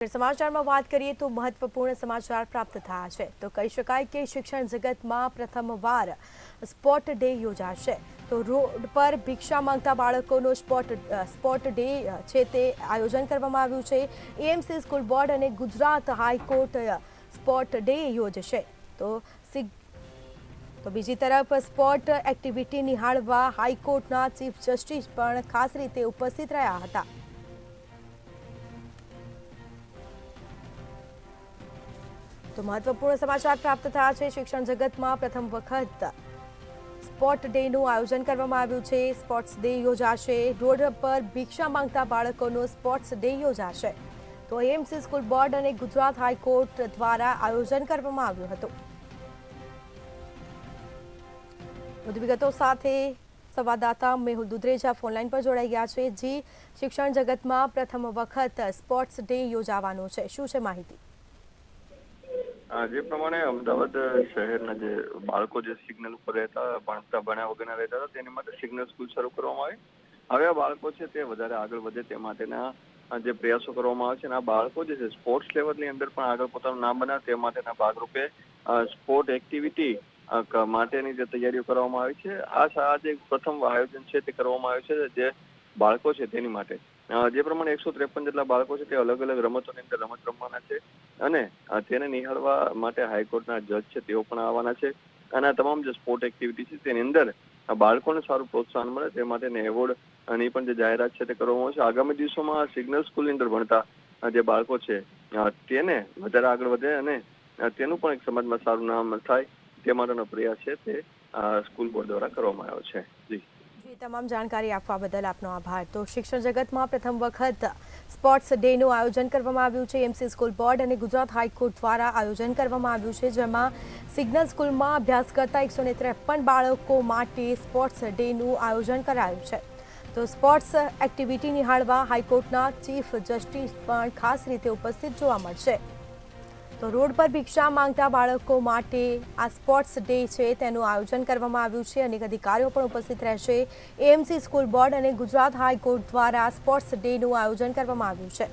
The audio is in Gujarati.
સમાચારમાં વાત કરીએ તો મહત્વપૂર્ણ સમાચાર પ્રાપ્ત થયા છે તો કહી શકાય કે શિક્ષણ જગતમાં પ્રથમવાર સ્પોર્ટ ડે યોજાશે તો રોડ પર ભિક્ષા માંગતા બાળકોનો સ્પોર્ટ ડે છે તે આયોજન કરવામાં આવ્યું છે એએમસી સ્કૂલ બોર્ડ અને ગુજરાત હાઈકોર્ટ સ્પોર્ટ ડે યોજશે તો બીજી તરફ સ્પોર્ટ એક્ટિવિટી નિહાળવા હાઈકોર્ટના ચીફ જસ્ટિસ પણ ખાસ રીતે ઉપસ્થિત રહ્યા હતા। તો મહત્વપૂર્ણ સમાચાર પ્રાપ્ત થયા છે શિક્ષણ જગતમાં પ્રથમ વખત સ્પોર્ટ ડેનું આયોજન કરવામાં આવ્યું છે સ્પોર્ટ્સ ડે યોજાશે રોડ પર ભિક્ષા માંગતા બાળકોનો સ્પોર્ટ્સ ડે યોજાશે તો એએમસી સ્કૂલ બોર્ડ અને ગુજરાત હાઈકોર્ટ દ્વારા આયોજન કરવામાં આવ્યું હતું। વધુ વિગતો સાથે સંવાદદાતા મેહુલ દુધરેજા ફોનલાઈન પર જોડાઈ ગયા છે। જી, શિક્ષણ જગતમાં પ્રથમ વખત સ્પોર્ટ્સ ડે યોજાવાનો છે, શું છે માહિતી? જે પ્રમાણે અમદાવાદ શહેરના જે બાળકો જે સિગ્નલ ઉપર રહેતા ભણ્યા વગરના રહેતા હતા તેની માટે સિગ્નલ સ્કૂલ શરૂ કરવામાં આવી। હવે આ બાળકો છે તે વધારે આગળ વધે તે માટેના જે પ્રયાસો કરવામાં આવે છે અને આ બાળકો જે છે સ્પોર્ટ્સ લેવલની અંદર પણ આગળ પોતાનું નામ બનાવે તે માટેના ભાગરૂપે સ્પોર્ટ એક્ટિવિટી માટેની જે તૈયારીઓ કરવામાં આવી છે। આ જે પ્રથમ આયોજન છે તે કરવામાં આવ્યું છે જે બાળકો છે તેની માટે જે પ્રમાણે 153 જેટલા બાળકો છે તે અલગ અલગ રમતોની અંદર રમત રમવાના છે અને તેને નિહાળવા માટે હાઈકોર્ટના જજ છે તેઓ પણ આવવાના છે અને આ તમામ જે સ્પોર્ટ એક્ટિવિટી છે તેની અંદર બાળકોને સારું પ્રોત્સાહન મળે તે માટેની એવોર્ડની પણ જે જાહેરાત છે તે કરવામાં આવશે। આગામી દિવસોમાં સિગ્નલ સ્કૂલની અંદર ભણતા જે બાળકો છે તેને વધારે આગળ વધે અને તેનું પણ એક સમાજમાં સારું નામ થાય તે માટેનો પ્રયાસ છે તે સ્કૂલ બોર્ડ દ્વારા કરવામાં આવ્યો છે। જી, તમામ જાણકારી આપવા બદલ આપનો આભાર। તો શિક્ષણ જગતમાં પ્રથમ વખત સ્પોર્ટ્સ ડેનું આયોજન કરવામાં આવ્યું છે એમસી સ્કૂલ બોર્ડ અને ગુજરાત હાઈકોર્ટ દ્વારા આયોજન કરવામાં આવ્યું છે જેમાં સિગ્નલ સ્કૂલમાં અભ્યાસ કરતા 153 બાળકો માટે સ્પોર્ટ્સ ડેનું આયોજન કરાયું છે। તો સ્પોર્ટ્સ એક્ટિવિટી નિહાળવા હાઈકોર્ટના ચીફ જસ્ટિસ પણ ખાસ રીતે ઉપસ્થિત જોવા મળશે। તો રોડ પર ભિક્ષા માંગતા બાળકો માટે આ સ્પોર્ટ્સ ડે છે તેનું આયોજન કરવામાં આવ્યું છે અનેક અધિકારીઓ પણ ઉપસ્થિત રહેશે। એએમસી સ્કૂલ બોર્ડ અને ગુજરાત હાઈકોર્ટ દ્વારા સ્પોર્ટ્સ ડેનું આયોજન કરવામાં આવ્યું છે।